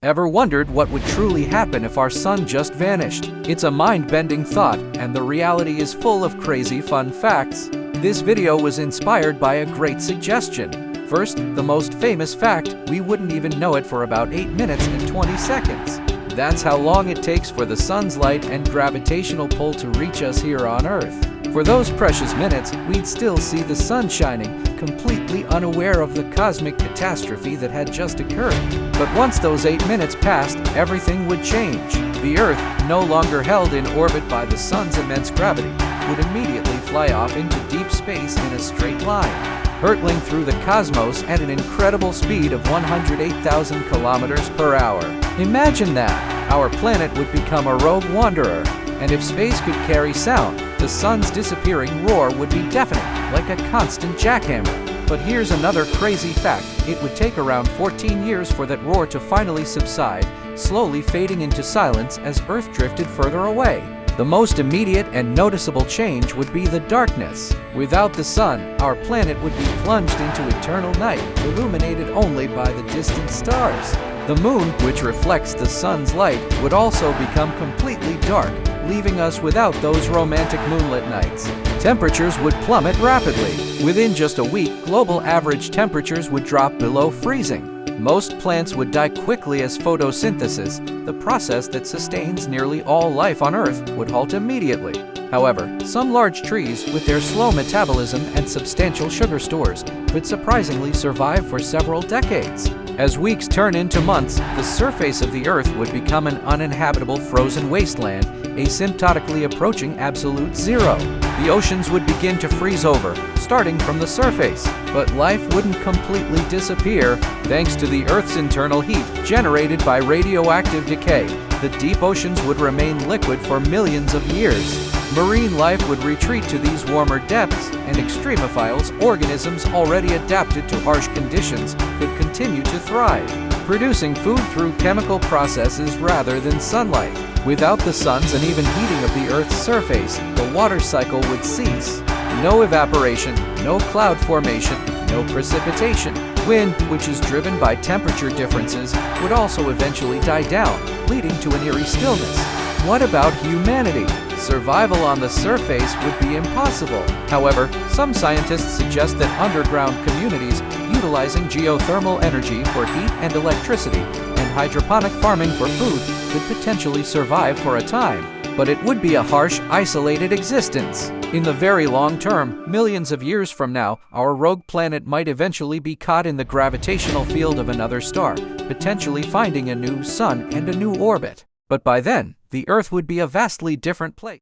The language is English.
Ever wondered what would truly happen if our sun just vanished? It's a mind-bending thought, and the reality is full of crazy fun facts. This video was inspired by a great suggestion. First, the most famous fact, we wouldn't even know it for about 8 minutes and 20 seconds. That's how long it takes for the sun's light and gravitational pull to reach us here on Earth. For those precious minutes, we'd still see the sun shining, completely unaware of the cosmic catastrophe that had just occurred. But once those 8 minutes passed, everything would change. The Earth, no longer held in orbit by the sun's immense gravity, would immediately fly off into deep space in a straight line, hurtling through the cosmos at an incredible speed of 108,000 kilometers per hour. Imagine that! Our planet would become a rogue wanderer. And if space could carry sound, the sun's disappearing roar would be deafening, like a constant jackhammer. But here's another crazy fact. It would take around 14 years for that roar to finally subside, slowly fading into silence as Earth drifted further away. The most immediate and noticeable change would be the darkness. Without the sun, our planet would be plunged into eternal night, illuminated only by the distant stars. The moon, which reflects the sun's light, would also become completely dark, leaving us without those romantic moonlit nights. Temperatures would plummet rapidly. Within just a week, global average temperatures would drop below freezing. Most plants would die quickly as photosynthesis, the process that sustains nearly all life on Earth, would halt immediately. However, some large trees, with their slow metabolism and substantial sugar stores, could surprisingly survive for several decades. As weeks turn into months, the surface of the Earth would become an uninhabitable frozen wasteland, asymptotically approaching absolute zero. The oceans would begin to freeze over, starting from the surface. But life wouldn't completely disappear. Thanks to the Earth's internal heat generated by radioactive decay, the deep oceans would remain liquid for millions of years. Marine life would retreat to these warmer depths, and extremophiles, organisms already adapted to harsh conditions, could continue to thrive, producing food through chemical processes rather than sunlight. Without the sun's uneven heating of the Earth's surface, the water cycle would cease. No evaporation, no cloud formation, no precipitation. Wind, which is driven by temperature differences, would also eventually die down, leading to an eerie stillness. What about humanity? Survival on the surface would be impossible. However, some scientists suggest that underground communities utilizing geothermal energy for heat and electricity and hydroponic farming for food could potentially survive for a time. But it would be a harsh, isolated existence. In the very long term, millions of years from now, our rogue planet might eventually be caught in the gravitational field of another star, potentially finding a new sun and a new orbit. But by then, the Earth would be a vastly different place.